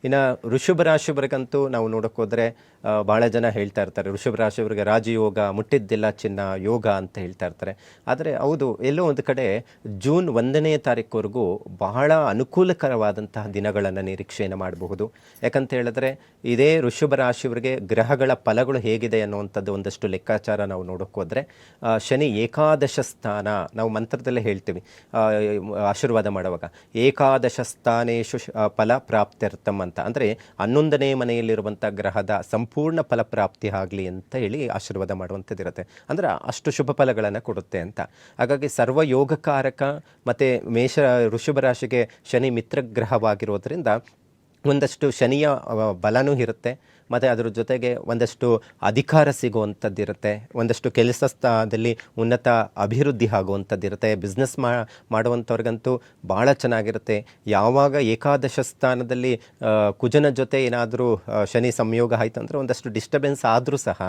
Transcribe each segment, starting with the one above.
ಇನ್ನು ವೃಷಭ ರಾಶಿಯವರಿಗಂತೂ ನಾವು ನೋಡೋಕೆ ಹೋದರೆ ಭಾಳ ಜನ ಹೇಳ್ತಾ ಇರ್ತಾರೆ ವೃಷಭ ರಾಶಿಯವರಿಗೆ ರಾಜಯೋಗ ಮುಟ್ಟಿದ್ದಿಲ್ಲ ಚಿನ್ನ ಯೋಗ ಅಂತ ಹೇಳ್ತಾ ಇರ್ತಾರೆ. ಆದರೆ ಹೌದು, ಎಲ್ಲೋ ಒಂದು ಕಡೆ ಜೂನ್ 1ನೇ ತಾರೀಕುವರೆಗೂ ಬಹಳ ಅನುಕೂಲಕರವಾದಂತಹ ದಿನಗಳನ್ನು ನಿರೀಕ್ಷೆಯನ್ನು ಮಾಡಬಹುದು. ಯಾಕಂತ ಹೇಳಿದ್ರೆ ಇದೇ ವೃಷಭ ರಾಶಿಯವರಿಗೆ ಗ್ರಹಗಳ ಫಲಗಳು ಹೇಗಿದೆ ಅನ್ನುವಂಥದ್ದು ಒಂದಷ್ಟು ಲೆಕ್ಕಾಚಾರ ನಾವು ನೋಡೋಕೆ ಹೋದರೆ ಶನಿ ಏಕಾದಶ ಸ್ಥಾನ, ನಾವು ಮಂತ್ರದಲ್ಲೇ ಹೇಳ್ತೀವಿ ಆಶೀರ್ವಾದ ಮಾಡುವಾಗ ಏಕಾದಶ ಸ್ಥಾನೇಶು ಫಲ ಪ್ರಾಪ್ತ್ಯರ್ಥಂ ಅಂತ, ಅಂದರೆ 11ನೇ ಮನೆಯಲ್ಲಿರುವಂಥ ಗ್ರಹದ ಸಂಪೂರ್ಣ ಫಲಪ್ರಾಪ್ತಿ ಆಗಲಿ ಅಂತ ಹೇಳಿ ಆಶೀರ್ವಾದ ಮಾಡುವಂಥದ್ದಿರುತ್ತೆ. ಅಂದರೆ ಅಷ್ಟು ಶುಭ ಫಲಗಳನ್ನು ಕೊಡುತ್ತೆ ಅಂತ. ಹಾಗಾಗಿ ಸರ್ವ ಯೋಗಕಾರಕ ಮತ್ತು ವೃಷಭ ರಾಶಿಗೆ ಶನಿ ಮಿತ್ರಗ್ರಹವಾಗಿರೋದ್ರಿಂದ ಒಂದಷ್ಟು ಶನಿಯ ಬಲನೂ ಇರುತ್ತೆ, ಮತ್ತು ಅದರ ಜೊತೆಗೆ ಒಂದಷ್ಟು ಅಧಿಕಾರ ಸಿಗುವಂಥದ್ದಿರುತ್ತೆ, ಒಂದಷ್ಟು ಕೆಲಸ ಸ್ಥಳದಲ್ಲಿ ಉನ್ನತ ಅಭಿವೃದ್ಧಿ ಆಗುವಂಥದ್ದಿರುತ್ತೆ. ಬಿಸ್ನೆಸ್ ಮಾಡುವಂಥವ್ರಿಗಂತೂ ಭಾಳ ಚೆನ್ನಾಗಿರುತ್ತೆ. ಯಾವಾಗ ಏಕಾದಶ ಸ್ಥಾನದಲ್ಲಿ ಕುಜನ ಜೊತೆ ಏನಾದರೂ ಶನಿ ಸಂಯೋಗ ಆಯಿತು ಅಂದರೆ ಒಂದಷ್ಟು ಡಿಸ್ಟರ್ಬೆನ್ಸ್ ಆದರೂ ಸಹ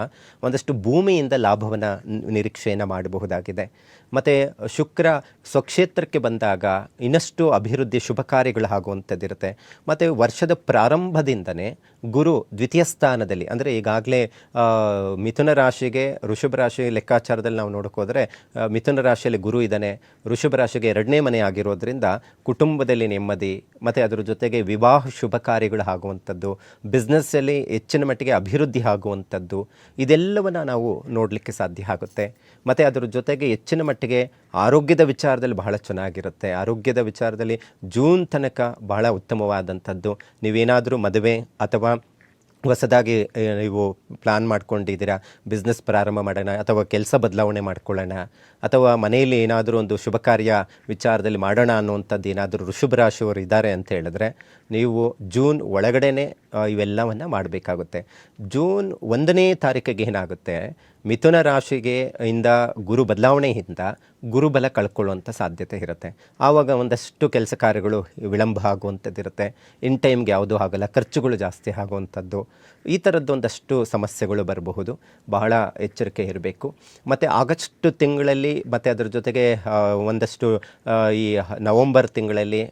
ಒಂದಷ್ಟು ಭೂಮಿಯಿಂದ ಲಾಭವನ್ನು ನಿರೀಕ್ಷೆಯನ್ನು ಮಾಡಬಹುದಾಗಿದೆ. ಮತ್ತು ಶುಕ್ರ ಸ್ವಕ್ಷೇತ್ರಕ್ಕೆ ಬಂದಾಗ ಇನ್ನಷ್ಟು ಅಭಿವೃದ್ಧಿ ಶುಭ ಕಾರ್ಯಗಳು ಆಗುವಂಥದ್ದಿರುತ್ತೆ. ಮತ್ತು ವರ್ಷದ ಪ್ರಾರಂಭದಿಂದನೇ ಗುರು ದ್ವಿತೀಯ ಸ್ಥಾನದಲ್ಲಿ, ಅಂದರೆ ಈಗಾಗಲೇ ಮಿಥುನ ರಾಶಿಗೆ ವೃಷಭ ರಾಶಿ ಲೆಕ್ಕಾಚಾರದಲ್ಲಿ ನಾವು ನೋಡೋಕೆ ಹೋದರೆ ಮಿಥುನ ರಾಶಿಯಲ್ಲಿ ಗುರು ಇದ್ದಾನೆ, ವೃಷಭ ರಾಶಿಗೆ 2ನೇ ಮನೆ ಆಗಿರೋದ್ರಿಂದ ಕುಟುಂಬದಲ್ಲಿ ನೆಮ್ಮದಿ, ಮತ್ತು ಅದರ ಜೊತೆಗೆ ವಿವಾಹ ಶುಭ ಕಾರ್ಯಗಳು ಆಗುವಂಥದ್ದು, ಬಿಸ್ನೆಸ್ಸಲ್ಲಿ ಹೆಚ್ಚಿನ ಮಟ್ಟಿಗೆ ಅಭಿವೃದ್ಧಿ ಆಗುವಂಥದ್ದು, ಇದೆಲ್ಲವನ್ನು ನಾವು ನೋಡಲಿಕ್ಕೆ ಸಾಧ್ಯ ಆಗುತ್ತೆ. ಮತ್ತು ಅದರ ಜೊತೆಗೆ ಹೆಚ್ಚಿನ ಮಟ್ಟಿಗೆ ಆರೋಗ್ಯದ ವಿಚಾರದಲ್ಲಿ ಬಹಳ ಚೆನ್ನಾಗಿರುತ್ತೆ. ಆರೋಗ್ಯದ ವಿಚಾರದಲ್ಲಿ ಜೂನ್ ತನಕ ಬಹಳ ಉತ್ತಮವಾದಂಥದ್ದು. ನೀವೇನಾದರೂ ಮದುವೆ ಅಥವಾ ಹೊಸದಾಗಿ ನೀವು ಪ್ಲ್ಯಾನ್ ಮಾಡ್ಕೊಂಡಿದ್ದೀರಾ, ಬಿಸ್ನೆಸ್ ಪ್ರಾರಂಭ ಮಾಡೋಣ ಅಥವಾ ಕೆಲಸ ಬದಲಾವಣೆ ಮಾಡ್ಕೊಳ್ಳೋಣ ಅಥವಾ ಮನೆಯಲ್ಲಿ ಏನಾದರೂ ಒಂದು ಶುಭ ಕಾರ್ಯ ವಿಚಾರದಲ್ಲಿ ಮಾಡೋಣ ಅನ್ನುವಂಥದ್ದು ಏನಾದರೂ ವೃಷಭ ರಾಶಿಯವರು ಇದ್ದಾರೆ ಅಂತ ಹೇಳಿದ್ರೆ ನೀವು ಜೂನ್ ಒಳಗಡೆನೇ ಇವೆಲ್ಲವನ್ನು ಮಾಡಬೇಕಾಗುತ್ತೆ. ಜೂನ್ 1ನೇ ತಾರೀಕಿಗೆ ಏನಾಗುತ್ತೆ, ಮಿಥುನ ರಾಶಿಗೆ ಇಂದ ಗುರು ಬದಲಾವಣೆಯಿಂದ ಗುರುಬಲ ಕಳ್ಕೊಳ್ಳುವಂಥ ಸಾಧ್ಯತೆ ಇರುತ್ತೆ. ಆವಾಗ ಒಂದಷ್ಟು ಕೆಲಸ ಕಾರ್ಯಗಳು ವಿಳಂಬ ಆಗುವಂಥದ್ದಿರುತ್ತೆ, ಇನ್ ಟೈಮ್ಗೆ ಯಾವುದೂ ಆಗಲ್ಲ, ಖರ್ಚುಗಳು ಜಾಸ್ತಿ ಆಗುವಂಥದ್ದು, ಈ ಥರದ್ದು ಒಂದಷ್ಟು ಸಮಸ್ಯೆಗಳು ಬರಬಹುದು. ಬಹಳ ಎಚ್ಚರಿಕೆ ಇರಬೇಕು. ಮತ್ತು ಆಗಸ್ಟ್ ತಿಂಗಳಲ್ಲಿ ಮತ್ತು ಅದರ ಜೊತೆಗೆ ಒಂದಷ್ಟು ಈ ನವಂಬರ್ ತಿಂಗಳಲ್ಲಿ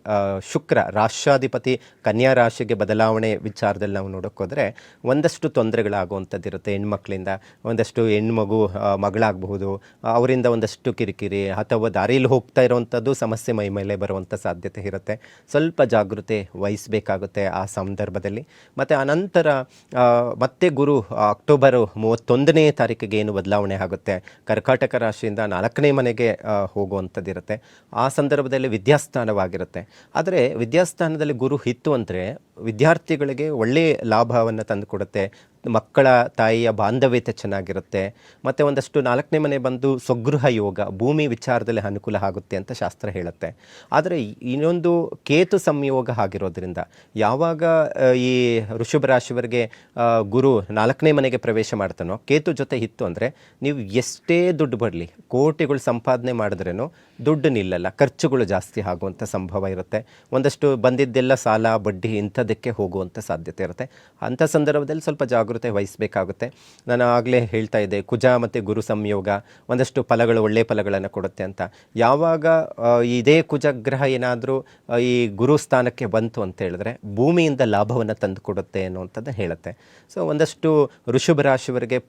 ಶುಕ್ರ ರಾಷ್ಟ್ರಾಧಿಪತಿ ಕನ್ಯಾ ರಾಶಿಗೆ ಬದಲಾವಣೆ ವಿಚಾರದಲ್ಲಿ ನಾವು ನೋಡೋಕೆ ಹೋದರೆ ಒಂದಷ್ಟು ತೊಂದರೆಗಳಾಗುವಂಥದ್ದಿರುತ್ತೆ. ಹೆಣ್ಮಕ್ಳಿಂದ ಒಂದಷ್ಟು ಹೆಣ್ಮಗು ಮಗಳಾಗಬಹುದು, ಅವರಿಂದ ಒಂದಷ್ಟು ಕಿರಿಕಿರಿ ಅಥವಾ ದಾರಿಯಲ್ಲಿ ಹೋಗ್ತಾ ಇರುವಂಥದ್ದು ಸಮಸ್ಯೆ ಮೈ ಮೇಲೆ ಬರುವಂಥ ಸಾಧ್ಯತೆ ಇರುತ್ತೆ. ಸ್ವಲ್ಪ ಜಾಗೃತಿ ವಹಿಸಬೇಕಾಗುತ್ತೆ ಆ ಸಂದರ್ಭದಲ್ಲಿ. ಮತ್ತು ಆನಂತರ ಮತ್ತೆ ಗುರು ಅಕ್ಟೋಬರ್ 31ನೇ ತಾರೀಕಿಗೆ ಏನು ಬದಲಾವಣೆ ಆಗುತ್ತೆ, ಕರ್ಕಾಟಕ ರಾಶಿಯಿಂದ 4ನೇ ಮನೆಗೆ ಹೋಗುವಂಥದ್ದಿರುತ್ತೆ. ಆ ಸಂದರ್ಭದಲ್ಲಿ ವಿದ್ಯಾಸ್ಥಾನವಾಗಿರುತ್ತೆ. ಆದರೆ ವಿದ್ಯಾಸ್ಥಾನದಲ್ಲಿ ಗುರು ಇತ್ತು ಅಂದರೆ ವಿದ್ಯಾರ್ಥಿಗಳಿಗೆ ಒಳ್ಳೆಯ ಲಾಭವನ್ನು ತಂದು ಕೊಡುತ್ತೆ. ಮಕ್ಕಳ ತಾಯಿಯ ಬಾಂಧವ್ಯತೆ ಚೆನ್ನಾಗಿರುತ್ತೆ. ಮತ್ತು ಒಂದಷ್ಟು 4ನೇ ಮನೆ ಬಂದು ಸ್ವಗೃಹ ಯೋಗ, ಭೂಮಿ ವಿಚಾರದಲ್ಲಿ ಅನುಕೂಲ ಆಗುತ್ತೆ ಅಂತ ಶಾಸ್ತ್ರ ಹೇಳುತ್ತೆ. ಆದರೆ ಇನ್ನೊಂದು ಕೇತು ಸಂಯೋಗ ಆಗಿರೋದ್ರಿಂದ ಯಾವಾಗ ಈ ವೃಷಭ ರಾಶಿಯವರಿಗೆ ಗುರು 4ನೇ ಮನೆಗೆ ಪ್ರವೇಶ ಮಾಡ್ತಾನೋ, ಕೇತು ಜೊತೆ ಇತ್ತು ಅಂದರೆ ನೀವು ಎಷ್ಟೇ ದುಡ್ಡು ಬರಲಿ, ಕೋಟಿಗಳು ಸಂಪಾದನೆ ಮಾಡಿದ್ರೇನೋ ದುಡ್ಡು ನಿಲ್ಲಲ್ಲ, ಖರ್ಚುಗಳು ಜಾಸ್ತಿ ಆಗುವಂಥ ಸಂಭವ ಇರುತ್ತೆ. ಒಂದಷ್ಟು ಬಂದಿದ್ದೆಲ್ಲ ಸಾಲ ಬಡ್ಡಿ ಇಂಥದ್ದಕ್ಕೆ ಹೋಗುವಂಥ ಸಾಧ್ಯತೆ ಇರುತ್ತೆ. ಅಂಥ ಸಂದರ್ಭದಲ್ಲಿ ಸ್ವಲ್ಪ ಜಾಗೃತಿ ವಹಿಸಬೇಕಾಗುತ್ತೆ. ನಾನು ಆಗಲೇ ಹೇಳ್ತಾ ಇದ್ದೆ, ಕುಜ ಮತ್ತು ಗುರು ಸಂಯೋಗ ಒಂದಷ್ಟು ಫಲಗಳು, ಒಳ್ಳೆಯ ಫಲಗಳನ್ನು ಕೊಡುತ್ತೆ ಅಂತ. ಯಾವಾಗ ಇದೇ ಕುಜಗ್ರಹ ಏನಾದರೂ ಈ ಗುರು ಸ್ಥಾನಕ್ಕೆ ಬಂತು ಅಂತ ಹೇಳಿದ್ರೆ ಭೂಮಿಯಿಂದ ಲಾಭವನ್ನು ತಂದು ಕೊಡುತ್ತೆ ಅನ್ನುವಂಥದ್ದು ಹೇಳುತ್ತೆ. ಸೊ ಒಂದಷ್ಟು ವೃಷಭ ರಾಶಿಯವರಿಗೆ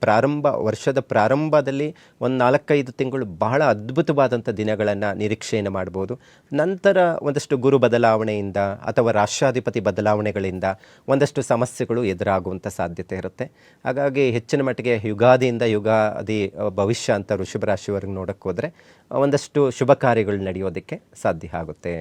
ವರ್ಷದ ಪ್ರಾರಂಭದಲ್ಲಿ ಒಂದು 4-5 ತಿಂಗಳು ಬಹಳ ಅದ್ಭುತವಾದಂಥ ದಿನಗಳನ್ನು ನಿರೀಕ್ಷೆಯನ್ನು ಮಾಡ್ಬೋದು. ನಂತರ ಒಂದಷ್ಟು ಗುರು ಬದಲಾವಣೆಯಿಂದ ಅಥವಾ ರಾಷ್ಟ್ರಾಧಿಪತಿ ಬದಲಾವಣೆಗಳಿಂದ ಒಂದಷ್ಟು ಸಮಸ್ಯೆಗಳು ಎದುರಾಗುವಂಥ ಸಾಧ್ಯತೆ ಇರುತ್ತೆ. ಹಾಗಾಗಿ ಹೆಚ್ಚಿನ ಮಟ್ಟಿಗೆ ಯುಗಾದಿಯಿಂದ ಯುಗಾದಿ ಭವಿಷ್ಯ ಅಂತ ವೃಷಭ ರಾಶಿಯವರೆಗೆ ನೋಡೋಕ್ಕೆ ಹೋದರೆ ಒಂದಷ್ಟು ಶುಭ ಕಾರ್ಯಗಳು ನಡೆಯೋದಕ್ಕೆ ಸಾಧ್ಯ ಆಗುತ್ತೆ.